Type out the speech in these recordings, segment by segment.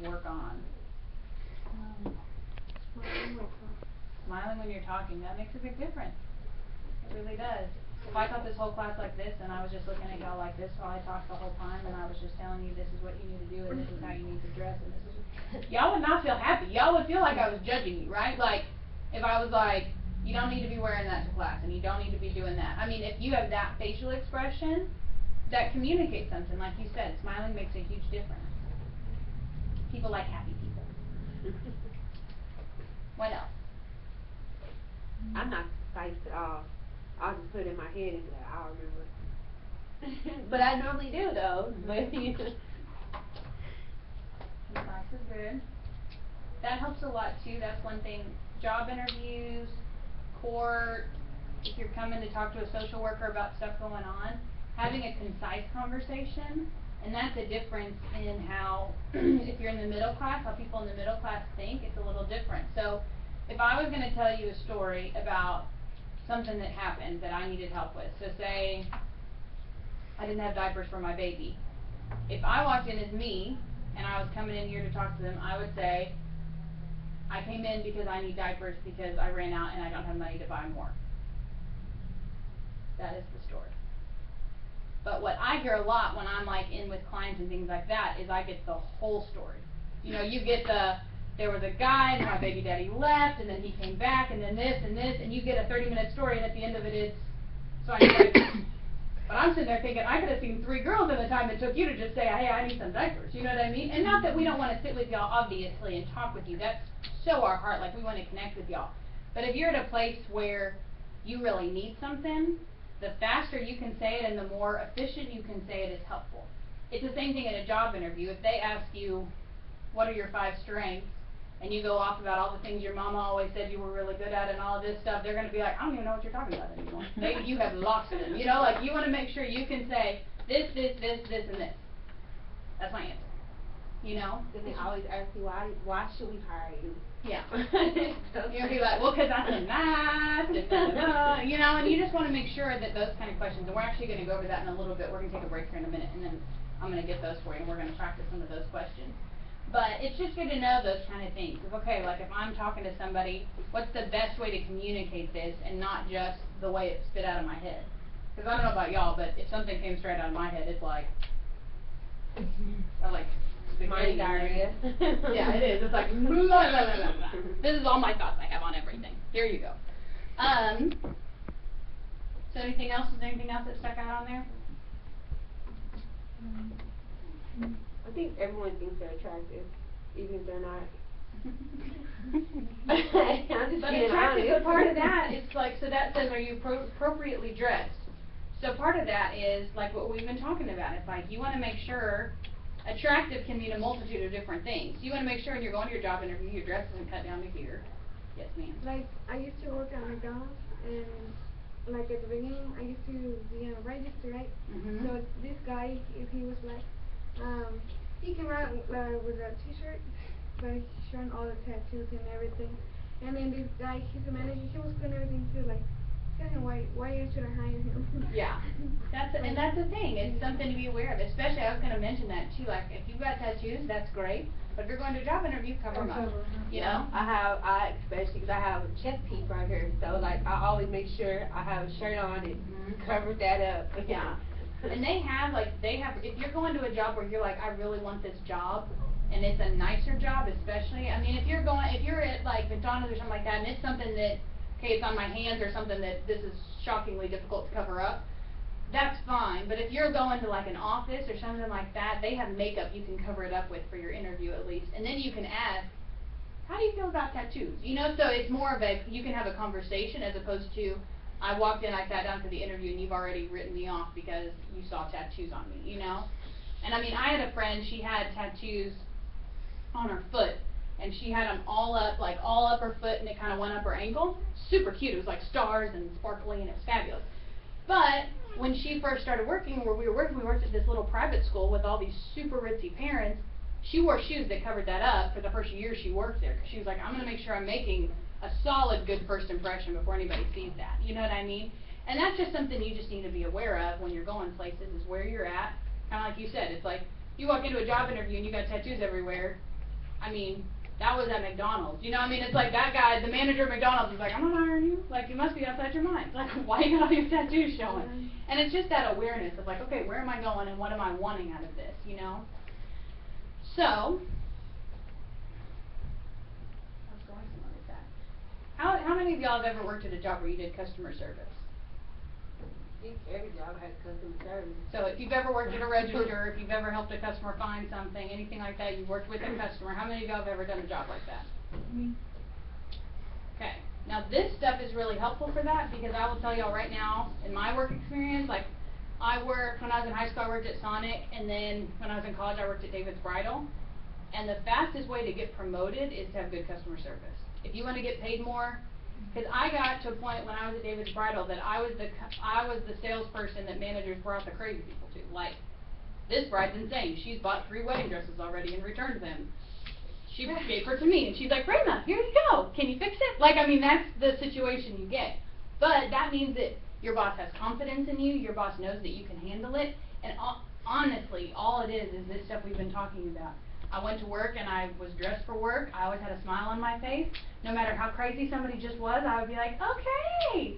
work on? Smiling when you're talking, that makes a big difference. It really does. If I taught this whole class like this and I was just looking at y'all like this while I talked the whole time and I was just telling you this is what you need to do and this is how you need to dress and this is y'all would not feel happy. Y'all would feel like I was judging you, right? Like, if I was like, you don't need to be wearing that to class and you don't need to be doing that. I mean, if you have that facial expression, that communicates something. Like you said, smiling makes a huge difference. People like happy people. What else? I'm not precise at all. I'll just put it in my head and be like, I'll remember. But I normally do though. But Concise is good. That helps a lot too. That's one thing. Job interviews, court, if you're coming to talk to a social worker about stuff going on, having a concise conversation, and that's a difference in how, if you're in the middle class, how people in the middle class think, it's a little different. So, if I was going to tell you a story about something that happened that I needed help with, so say I didn't have diapers for my baby. If I walked in as me, and I was coming in here to talk to them, I would say, I came in because I need diapers because I ran out and I don't have money to buy more. That is the story. But what I hear a lot when I'm like in with clients and things like that is I get the whole story. You know, you get there was a guy and my baby daddy left and then he came back and then this and you get a 30-minute story and at the end of it is, so I need diapers. But I'm sitting there thinking, I could have seen 3 girls in the time it took you to just say, hey, I need some diapers, you know what I mean? And not that we don't want to sit with y'all, obviously, and talk with you. That's so our heart, like we want to connect with y'all. But if you're at a place where you really need something, the faster you can say it and the more efficient you can say it is helpful. It's the same thing in a job interview. If they ask you, what are your 5 strengths? And you go off about all the things your mama always said you were really good at and all of this stuff, they're going to be like, I don't even know what you're talking about anymore. Maybe you have lost them. You know, like you want to make sure you can say this, and this. That's my answer. You know? Then they always ask you, why should we hire you? Yeah. You'll be like, well, because I'm so nice, you know, and you just want to make sure that those kind of questions, and we're actually going to go over that in a little bit. We're going to take a break here in a minute, and then I'm going to get those for you, and we're going to practice some of those questions. But it's just good to know those kind of things. Okay, like if I'm talking to somebody, what's the best way to communicate this and not just the way it spit out of my head? Because I don't know about y'all, but if something came straight out of my head, it's like, Mind diarrhea. Yeah, it is. It's like, blah, blah, blah, blah, blah. This is all my thoughts I have on everything. Here you go. So anything else? Is there anything else that stuck out on there? I think everyone thinks they're attractive, even if they're not. But attractive, but part of that is like, so that says, are you appropriately dressed? So part of that is like what we've been talking about. It's like you want to make sure, attractive can mean a multitude of different things. You want to make sure when you're going to your job interview, your dress isn't cut down to here. Yes, ma'am. Like, I used to work at McDonald's, and like at the beginning, I used to be on a register, right? Mm-hmm. So this guy, if he was like, he came out with a t-shirt, but he's showing all the tattoos and everything. And then this guy, he's a manager, he was doing everything too, like, why you should hire him? Yeah, and that's the thing. It's something to be aware of. Especially, I was going to mention that too. Like, if you've got tattoos, that's great. But if you're going to a job interview, cover them up. You know, especially because I have a chest piece right here, so like I always make sure I have a shirt on and cover that up. Yeah, and they have if you're going to a job where you're like, I really want this job, and it's a nicer job, especially. I mean, if you're at like McDonald's or something like that, and it's something that, okay, it's on my hands or something that this is shockingly difficult to cover up, that's fine. But if you're going to like an office or something like that, they have makeup you can cover it up with for your interview at least. And then you can ask, how do you feel about tattoos? You know, so it's more of you can have a conversation as opposed to, I walked in, I sat down for the interview, and you've already written me off because you saw tattoos on me, you know? And I mean, I had a friend, she had tattoos on her foot. And she had them all up her foot, and it kind of went up her ankle. Super cute. It was like stars and sparkly, and it was fabulous. But when she first started working, we worked at this little private school with all these super ritzy parents. She wore shoes that covered that up for the first year she worked there. Because she was like, I'm going to make sure I'm making a solid, good first impression before anybody sees that. You know what I mean? And that's just something you just need to be aware of when you're going places, is where you're at. Kind of like you said, it's like, you walk into a job interview and you got tattoos everywhere. I mean, that was at McDonald's. You know what I mean? It's like that guy, the manager at McDonald's is like, I'm not hiring you. Like, you must be outside your mind. Like, why you got all these tattoos showing? And it's just that awareness of like, okay, where am I going and what am I wanting out of this, you know? So, I was going somewhere with that. How many of y'all have ever worked at a job where you did customer service? I think every job has customer service. So if you've ever worked at a register, if you've ever helped a customer find something, anything like that, you've worked with a customer, how many of y'all have ever done a job like that? Me. Okay. Now this stuff is really helpful for that because I will tell y'all right now, in my work experience, like I worked, when I was in high school I worked at Sonic, and then when I was in college I worked at David's Bridal. And the fastest way to get promoted is to have good customer service. If you want to get paid more, because I got to a point when I was at David's Bridal that I was the salesperson that managers brought the crazy people to. Like, this bride's insane. She's bought 3 wedding dresses already and returned them. She gave her to me, and she's like, Rayma, here you go. Can you fix it? Like, I mean, that's the situation you get. But that means that your boss has confidence in you. Your boss knows that you can handle it. And honestly, all it is this stuff we've been talking about. I went to work and I was dressed for work. I always had a smile on my face. No matter how crazy somebody just was, I would be like, okay,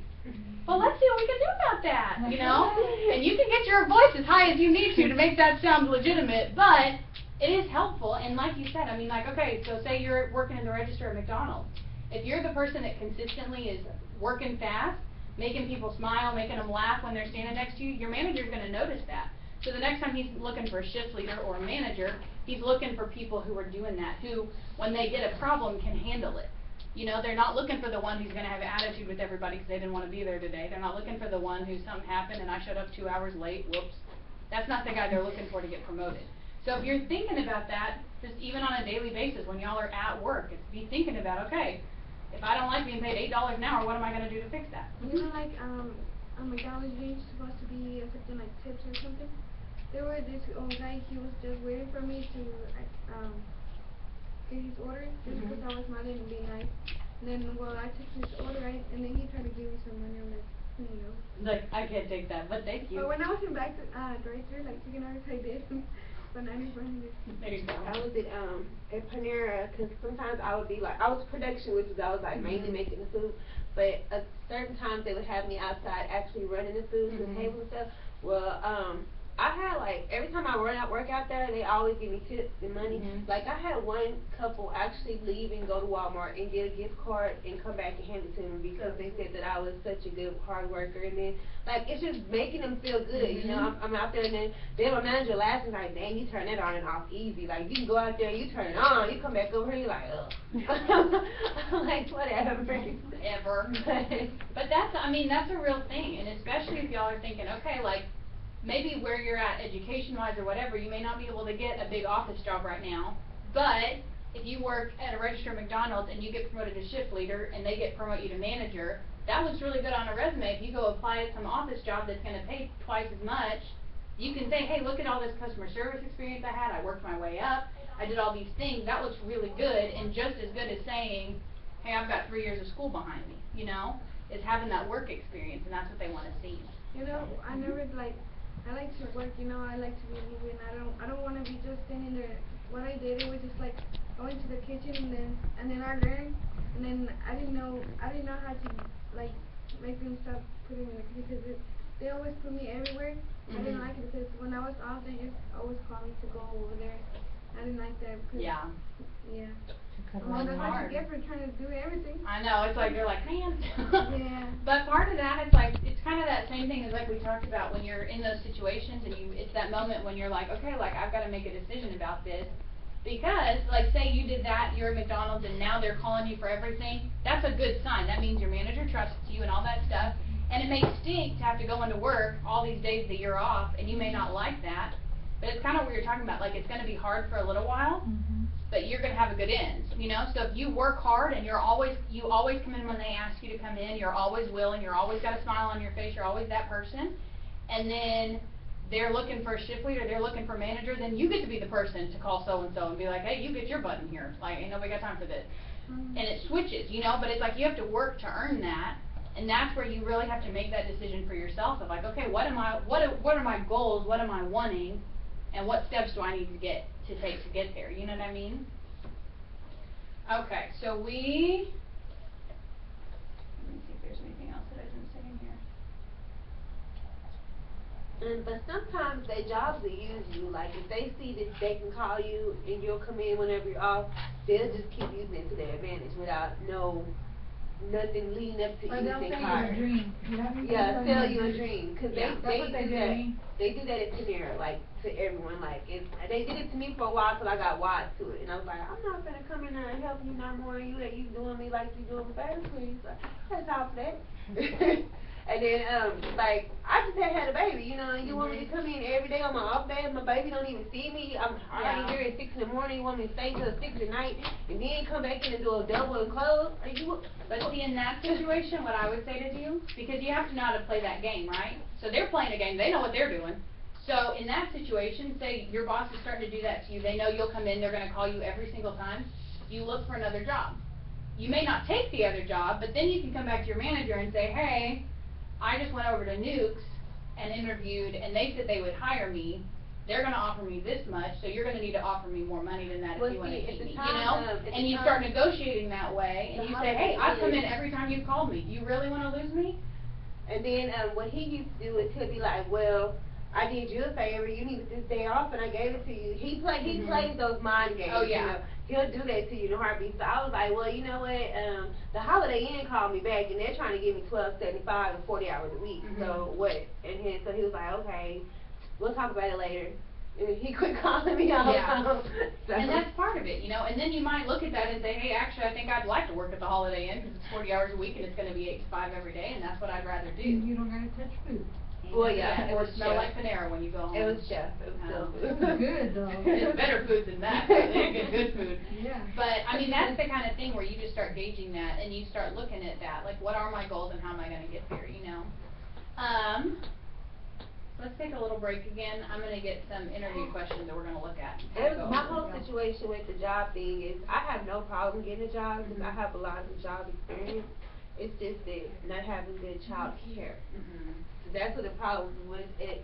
well, let's see what we can do about that, you know? And you can get your voice as high as you need to make that sound legitimate, but it is helpful. And like you said, I mean, like, okay, so say you're working in the register at McDonald's. If you're the person that consistently is working fast, making people smile, making them laugh when they're standing next to you, your manager's going to notice that. So the next time he's looking for a shift leader or a manager, he's looking for people who are doing that, who, when they get a problem, can handle it. You know, they're not looking for the one who's going to have attitude with everybody because they didn't want to be there today. They're not looking for the one who something happened and I showed up 2 hours late, whoops. That's not the guy they're looking for to get promoted. So if you're thinking about that, just even on a daily basis when y'all are at work, it's be thinking about, okay, if I don't like being paid $8 an hour, what am I going to do to fix that? You know, like, McDonald's dreams supposed to be accepting like tips or something. There was this old guy, he was just waiting for me to get his order just because I was smiling and being nice. And then, well, I took his order, right, and then he tried to give me some money. I'm like, you know. Like, I can't take that, but thank you. But when I was in back drive-thru, like chicken orders, I did. But I didn't find it. There you go. I was at Panera, because sometimes I would be like, I was production, which is I was like mainly making the food, but at certain times they would have me outside actually running the food to the table and stuff. Well, I had like, every time I work out there, they always give me tips and money. Like, I had one couple actually leave and go to Walmart and get a gift card and come back and hand it to me because they said that I was such a good hard worker. And then, like, it's just making them feel good, you know. I'm out there, and then my manager laughs and like, dang, you turn that on and off easy. Like, you can go out there and you turn it on, you come back over here, you're like, ugh. I'm like, whatever. Ever. But that's, I mean, that's a real thing, and especially if y'all are thinking, okay, like, maybe where you're at education-wise or whatever, you may not be able to get a big office job right now, but if you work at a register at McDonald's and you get promoted to shift leader and they promote you to manager, that looks really good on a resume. If you go apply at some office job that's going to pay twice as much, you can say, hey, look at all this customer service experience I had, I worked my way up, I did all these things, that looks really good, and just as good as saying, hey, I've got 3 years of school behind me, you know, is having that work experience, and that's what they want to see. You know, I never like, I like to work, you know, I like to be moving. I don't want to be just standing there. What I did, it was just like going to the kitchen and then I learned, and then I didn't know how to like make them stop putting me in the kitchen because they always put me everywhere. I didn't like it because when I was off, they just always call me to go over there. I didn't like that because yeah. Well, that's what you get for trying to do everything. I know, it's like, you're like, man. Yeah. But part of that, it's like, it's kind of that same thing as like we talked about when you're in those situations and it's that moment when you're like, okay, like, I've got to make a decision about this. Because, like, say you did that, you're at McDonald's and now they're calling you for everything, that's a good sign. That means your manager trusts you and all that stuff. And it may stink to have to go into work all these days that you're off, and you may not like that. But it's kind of what you're talking about, like, it's going to be hard for a little while. But you're going to have a good end, you know? So if you work hard and you always come in when they ask you to come in, you're always willing, you're always got a smile on your face, you're always that person, and then they're looking for a shift leader, they're looking for a manager, then you get to be the person to call so-and-so and be like, hey, you get your butt in here. Like, ain't nobody got time for this. And it switches, you know? But it's like you have to work to earn that, and that's where you really have to make that decision for yourself of like, okay, what are my goals, what am I wanting, and what steps do I need to take to get there, you know what I mean? Okay, so let me see if there's anything else that I didn't say in here. But sometimes their jobs will use you, like if they see that they can call you and you'll come in whenever you're off, they'll just keep using it to their advantage without nothing leading up to Or they'll anything sell you hard. a dream. Yeah, sell you a dream, cause Yeah, that's what they do do that, to me. they do that at Panera, like, to everyone, like, they did it to me for a while till I got wise to it, and I was like, I'm not gonna come in there and help you no more, and you doing me like you doing me, baby, please, that's all for that. And then, like, I just had a baby, you know, and you want me to come in every day on my off day, and my baby don't even see me, I'm already here at 6 in the morning, you want me to stay till 6 at night, and then come back in and do a double and close, are you? But see, in that situation, what I would say to you, because you have to know how to play that game, right? So they're playing a game, they know what they're doing. So in that situation, say your boss is starting to do that to you, they know you'll come in, they're gonna call you every single time, you look for another job. You may not take the other job, but then you can come back to your manager and say, hey, I just went over to Nukes and interviewed, and they said they would hire me. They're gonna offer me this much, so you're gonna need to offer me more money than that Well, if you wanna see, at keep the me, you time know? of- at And the you time- start negotiating that way, and The you say, hey, holiday I've come in is- every time you've called me. Do you really wanna lose me? And then, what he used to do is he'll be like, well, I did you a favor, you needed this day off and I gave it to you. He plays those mind games, Oh, yeah. you know. He'll do that to you in a heartbeat. So I was like, well, you know what, the Holiday Inn called me back and they're trying to give me $12.75 and 40 hours a week. So what? And so he was like, okay, we'll talk about it later. And he quit calling me all the Yeah. time. So. And that's part of it, you know, and then you might look at that and say, hey, actually, I think I'd like to work at the Holiday Inn, because it's 40 hours a week and it's gonna be 8 to 5 every day, and that's what I'd rather do. And you don't gotta touch food. Well, yeah, it Or was smell chef. like Panera when you go home. It was chef. It was still Oh. food. It was good though. It's better food than that, they get good food. Yeah. But, I mean, that's the kind of thing where you just start gauging that, and you start looking at that, like, what are my goals and how am I gonna get there, you know? Let's take a little break again, I'm gonna get some interview questions that we're gonna look at. My whole situation with the job thing is, I have no problem getting a job, because I have a lot of job experience. It's just that not having good child care. Mhm. That's what the problem was right